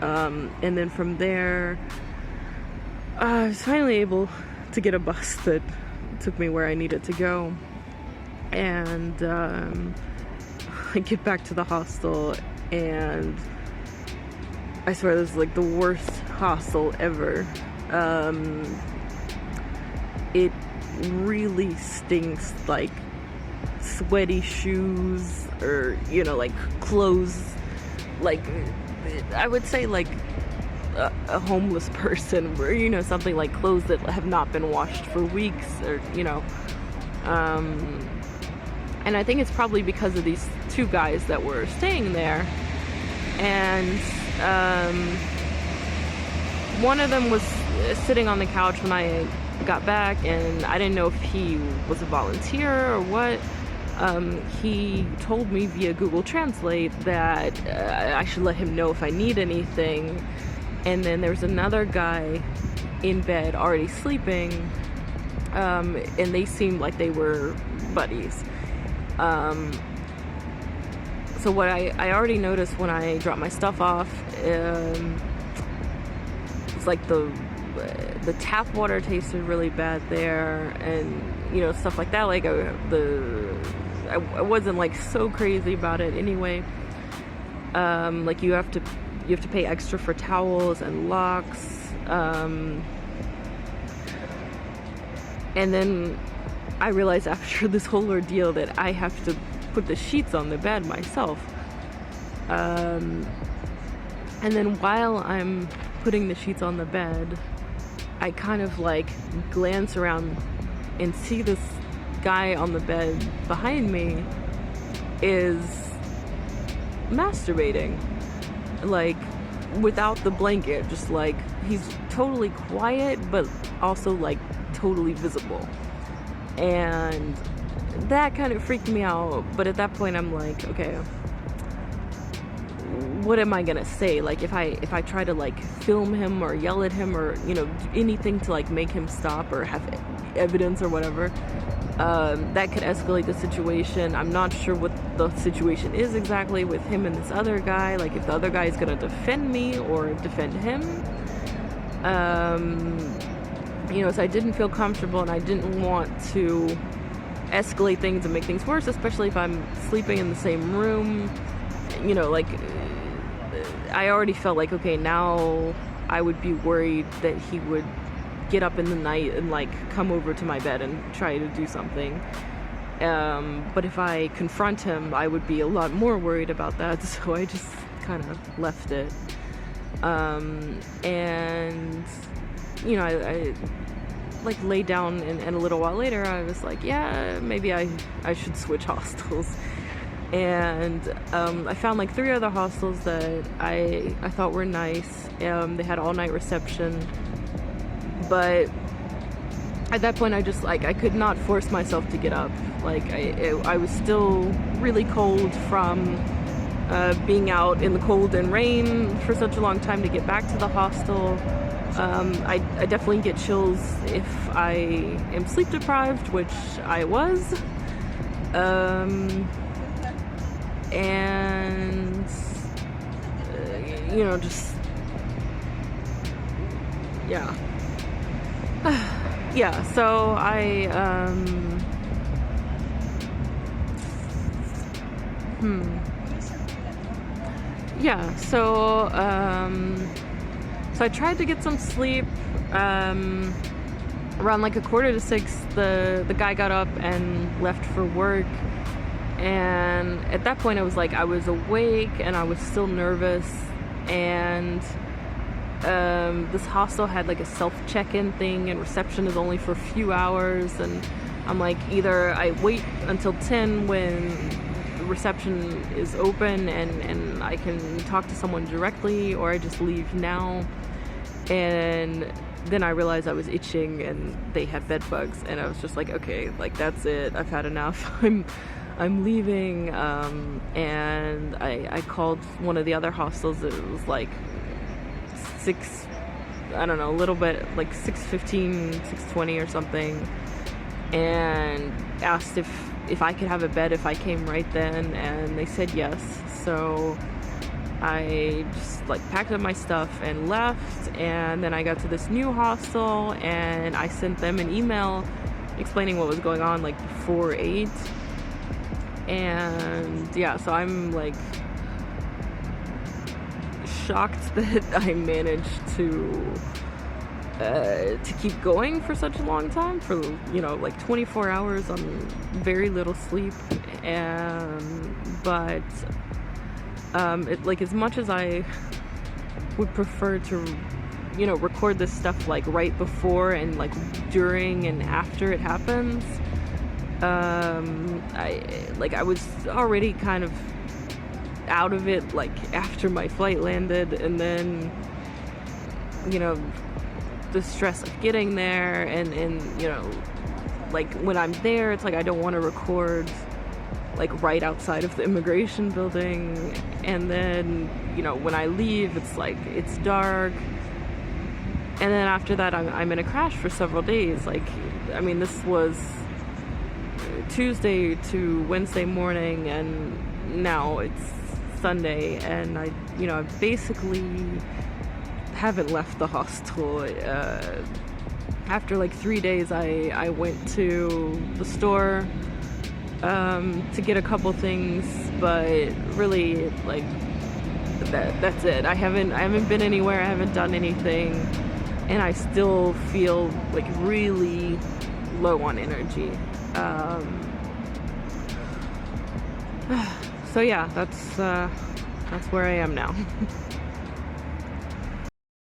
And then from there, I was finally able to get a bus that took me where I needed to go. And I get back to the hostel, and I swear this is like the worst hostel ever. It really stinks like sweaty shoes, or you know, like clothes, like I would say like a homeless person, or you know, something like clothes that have not been washed for weeks, or you know. And I think it's probably because of these two guys that were staying there, and one of them was sitting on the couch when I got back, and I didn't know if he was a volunteer or what. He told me via Google Translate that I should let him know if I need anything. And then there's another guy in bed already sleeping, and they seemed like they were buddies. So what I already noticed when I dropped my stuff off, it's like the tap water tasted really bad there, and you know, stuff like that. Like I wasn't like so crazy about it anyway. Like you have to pay extra for towels and locks, and then I realized after this whole ordeal that I have to put the sheets on the bed myself. And then while I'm putting the sheets on the bed, I kind of like glance around and see this guy on the bed behind me is masturbating, like without the blanket, just like he's totally quiet but also like totally visible. And that kind of freaked me out, but at that point I'm like, okay, what am I gonna say? Like if I try to like film him or yell at him, or you know, anything to like make him stop or have evidence or whatever, that could escalate the situation. I'm not sure what the situation is exactly with him and this other guy, like if the other guy is gonna defend me or defend him. You know, so I didn't feel comfortable, and I didn't want to escalate things and make things worse, especially if I'm sleeping in the same room. You know, like I already felt like, okay, now I would be worried that he would get up in the night and like come over to my bed and try to do something. But if I confront him, I would be a lot more worried about that, so I just kind of left it. And you know, I like laid down, and a little while later I was like, yeah, maybe I should switch hostels. And I found like 3 other hostels that I thought were nice. They had all-night reception, but at that point I just like, I could not force myself to get up. Like I was still really cold from being out in the cold and rain for such a long time to get back to the hostel. I definitely get chills if I am sleep deprived, which I was. And you know, just yeah. Yeah, so yeah, so I tried to get some sleep. Around like 5:45, the guy got up and left for work. And at that point I was like, I was awake and I was still nervous. And this hostel had like a self-check-in thing, and reception is only for a few hours. And I'm like, either I wait until 10 when reception is open and I can talk to someone directly, or I just leave now. And then I realized I was itching and they had bed bugs, and I was just like, okay, like that's it, I've had enough. I'm leaving. And I called one of the other hostels. It was like 6, I don't know, a little bit, like 6:15, 6:20 or something, and asked if I could have a bed if I came right then, and they said yes. So I just like packed up my stuff and left, and then I got to this new hostel and I sent them an email explaining what was going on like before 8. And yeah, so I'm like shocked that I managed to keep going for such a long time, for like 24 hours on very little sleep. But like, as much as I would prefer to record this stuff like right before and like during and after it happens, I was already kind of out of it like after my flight landed, and then the stress of getting there, and like when I'm there, it's like I don't want to record like right outside of the immigration building, and then when I leave, it's like it's dark, and then after that I'm in a crash for several days. Like, I mean, this was Tuesday to Wednesday morning, and now it's Sunday, and I basically haven't left the hostel. After like 3 days, I went to the store to get a couple things, but really like that's it. I haven't been anywhere, I haven't done anything, and I still feel like really low on energy. So yeah, that's where I am now.